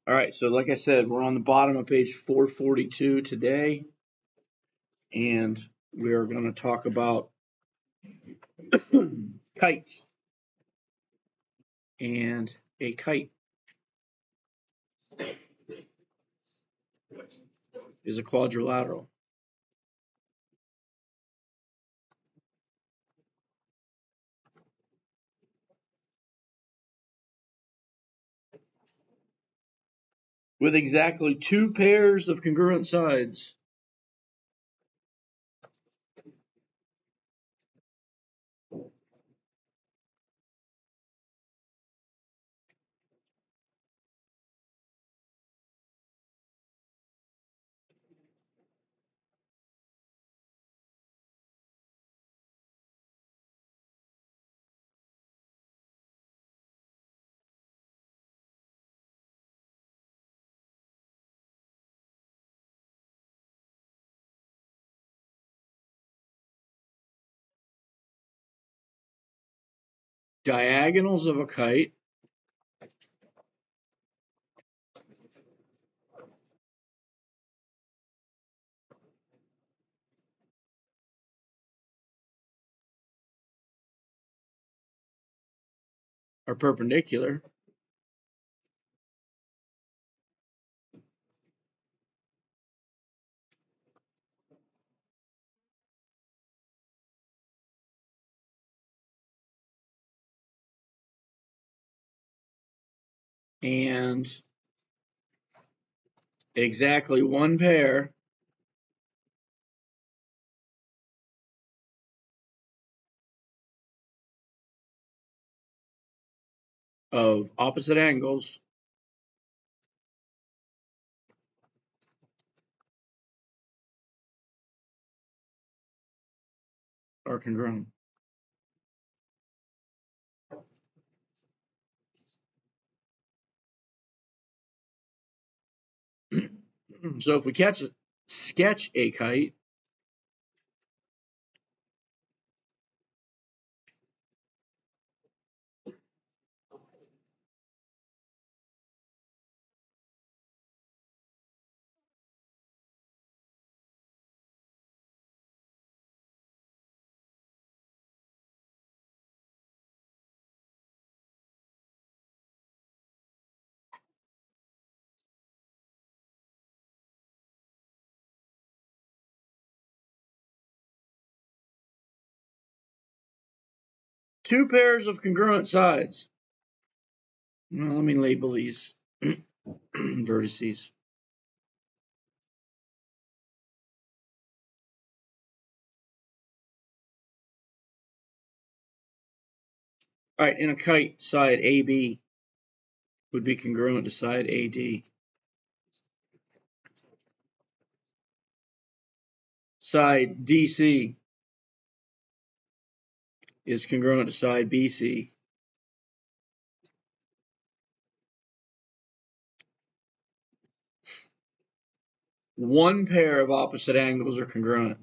All right, so like I said, we're on the bottom of page 442 today, and we are going to talk about kites. And a kite is a quadrilateral. With exactly two pairs of congruent sides. Diagonals of a kite are perpendicular. And exactly one pair of opposite angles are congruent. So if we sketch a kite, two pairs of congruent sides. Well, let me label these vertices. All right, in a kite, side AB would be congruent to side AD. Side DC is congruent to side BC. One pair of opposite angles are congruent.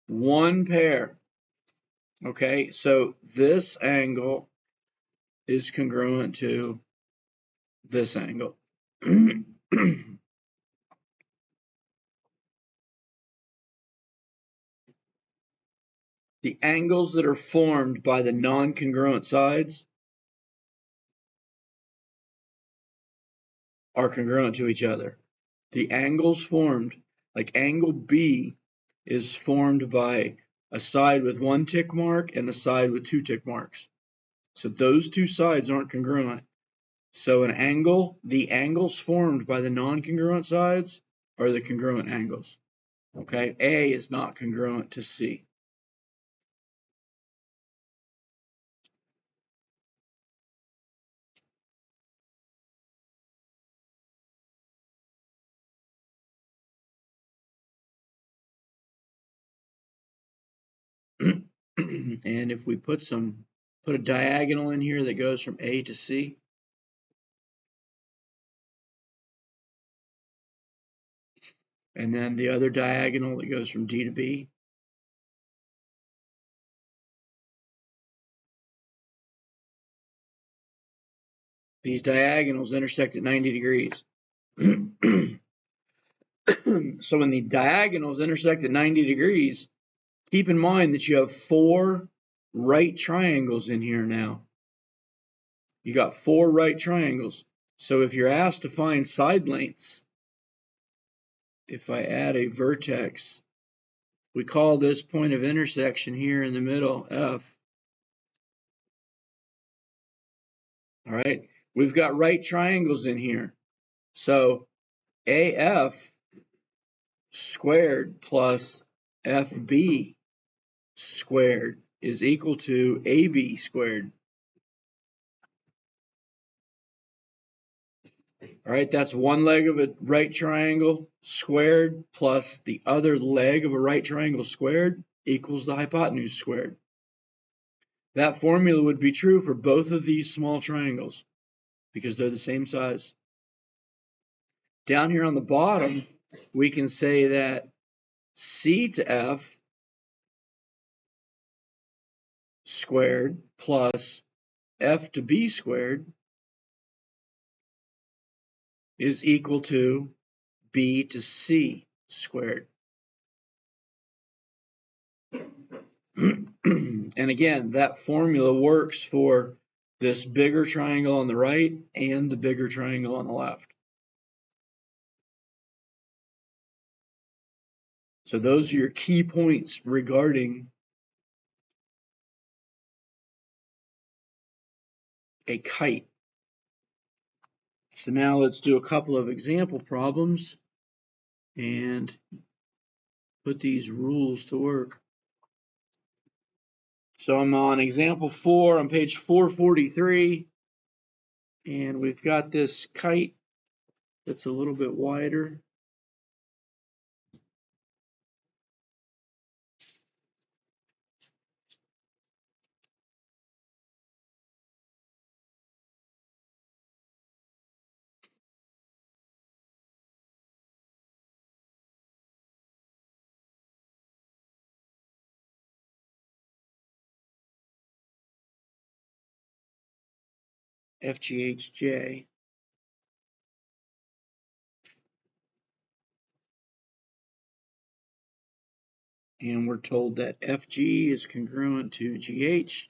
One pair. Okay, so this angle is congruent to this angle. The angles that are formed by the non-congruent sides are congruent to each other. The angles formed, like angle B, is formed by a side with one tick mark and a side with two tick marks. So those two sides aren't congruent. So an angle, the angles formed by the non-congruent sides are the congruent angles. Okay, A is not congruent to C. And if we put a diagonal in here that goes from A to C, and then the other diagonal that goes from D to B, These diagonals intersect at 90 degrees. So when the diagonals intersect at 90 degrees, keep in mind that you have 4 right triangles in here now. You got 4 right triangles. So if you're asked to find side lengths, if I add a vertex, we call this point of intersection here in the middle F. All right, we've got right triangles in here. So AF squared plus FB squared is equal to AB squared. All right, that's one leg of a right triangle squared plus the other leg of a right triangle squared equals the hypotenuse squared. That formula would be true for both of these small triangles because they're the same size. Down here on the bottom, we can say that C to F squared plus F to B squared is equal to B to C squared. And again, that formula works for this bigger triangle on the right and the bigger triangle on the left. So those are your key points regarding a kite. So now let's do a couple of example problems and put these rules to work. So I'm on example 4 on page 443, and we've got this kite that's a little bit wider. FGHJ. And we're told that FG is congruent to GH.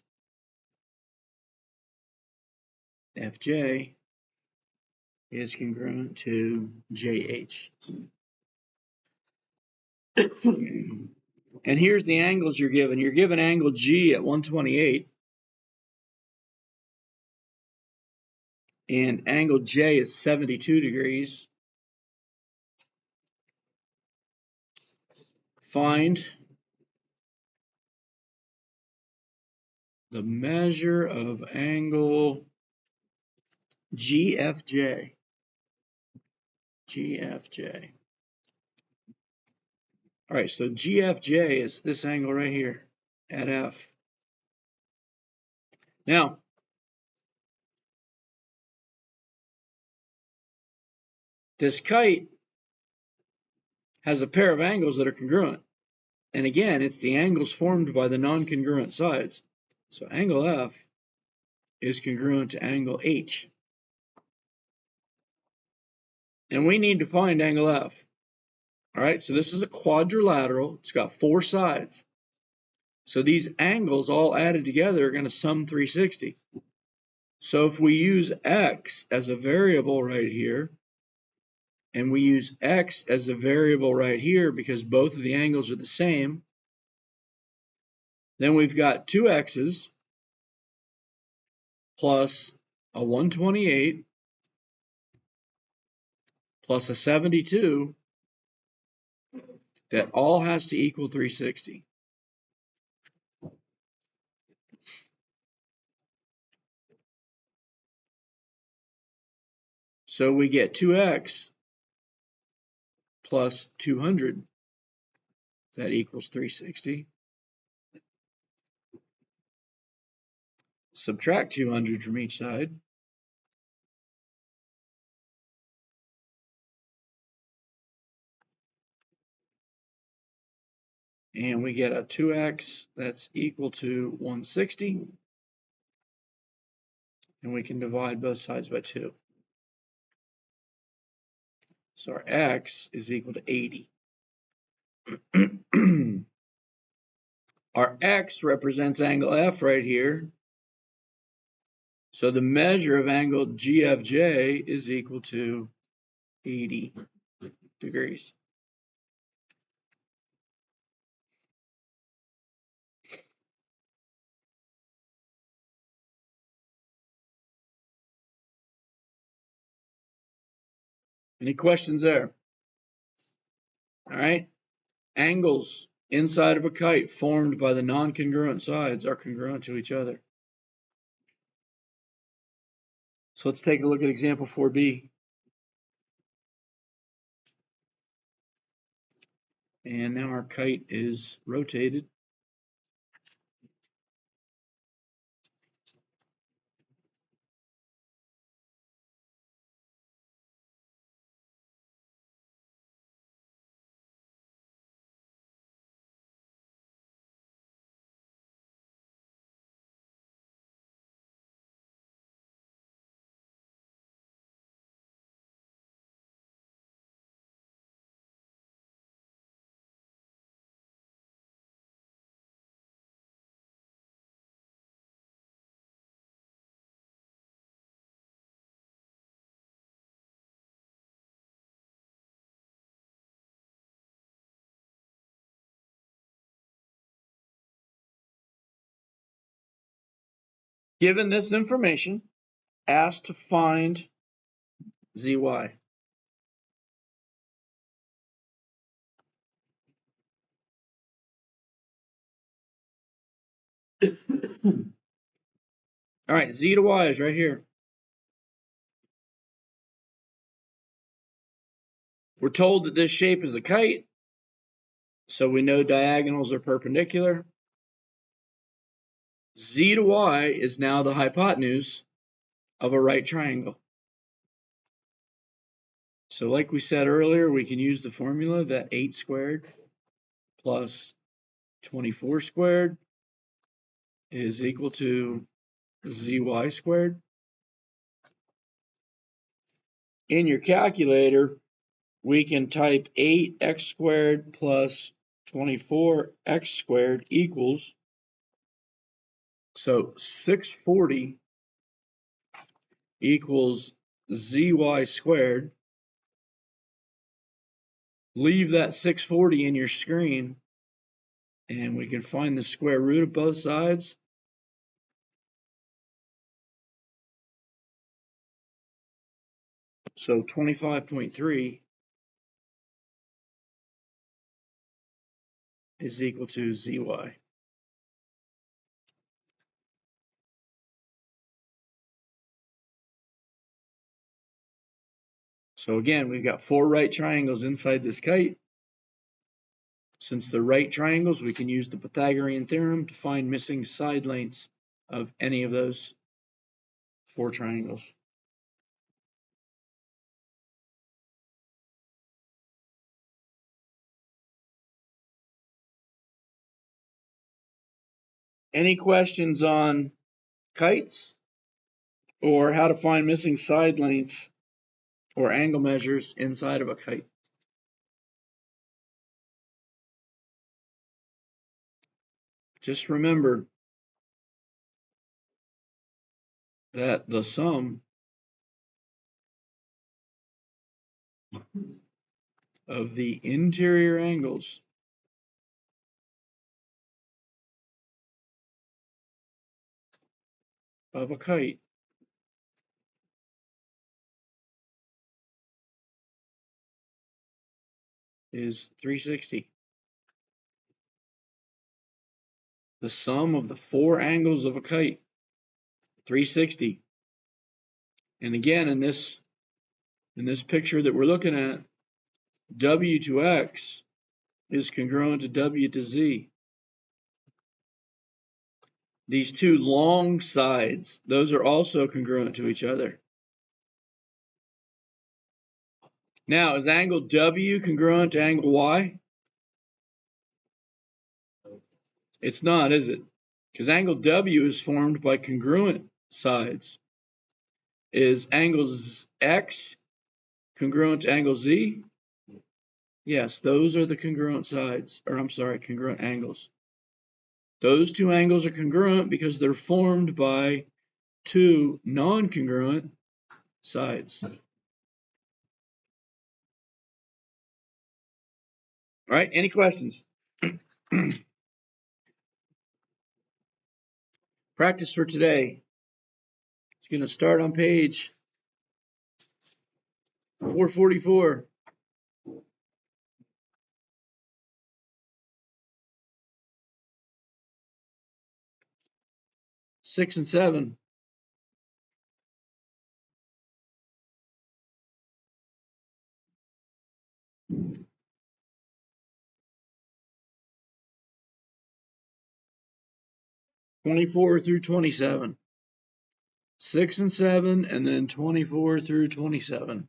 FJ is congruent to JH. And here's the angles you're given. You're given angle G at 128. And angle J is 72 degrees. Find the measure of angle GFJ. GFJ. All right, so GFJ is this angle right here at F. Now, this kite has a pair of angles that are congruent. And again, it's the angles formed by the non-congruent sides. So angle F is congruent to angle H. And we need to find angle F. All right, so this is a quadrilateral. It's got 4 sides. So these angles all added together are going to sum 360. So if we use X as a variable right here, and we use X as a variable right here because both of the angles are the same, then we've got 2 X's plus a 128 plus a 72 that all has to equal 360. So we get 2x plus 200, that equals 360. Subtract 200 from each side. And we get a 2x that's equal to 160. and we can divide both sides by 2. So our x is equal to 80. Our x represents angle F right here. So the measure of angle GFJ is equal to 80 degrees. Any questions there? All right. Angles inside of a kite formed by the non-congruent sides are congruent to each other. So let's take a look at example 4b. And now our kite is rotated. Given this information, asked to find zy. All right, z to y is right here. We're told that this shape is a kite, so we know diagonals are perpendicular. Z to y is now the hypotenuse of a right triangle. So like we said earlier, we can use the formula that 8 squared plus 24 squared is equal to zy squared. In your calculator, we can type 8x squared plus 24x squared equals, so 640 equals zy squared. Leave that 640 in your screen, and we can find the square root of both sides. So 25.3 is equal to zy. So again, we've got 4 right triangles inside this kite. Since they're right triangles, we can use the Pythagorean theorem to find missing side lengths of any of those 4 triangles. Any questions on kites or how to find missing side lengths or angle measures inside of a kite? Just remember that the sum of the interior angles of a kite is 360. The sum of the 4 angles of a kite, 360. And again, in this picture that we're looking at, W to X is congruent to W to Z. These 2 long sides, those are also congruent to each other. Now, is angle W congruent to angle Y? It's not, is it? Because angle W is formed by congruent sides. Is angles X congruent to angle Z? Yes, those are the congruent sides, or I'm sorry, congruent angles. Those two angles are congruent because they're formed by two non-congruent sides. All right, any questions? Practice for today. It's going to start on page 444. 6 and 7. '24 through 27. 6 and 7, and then 24 through 27.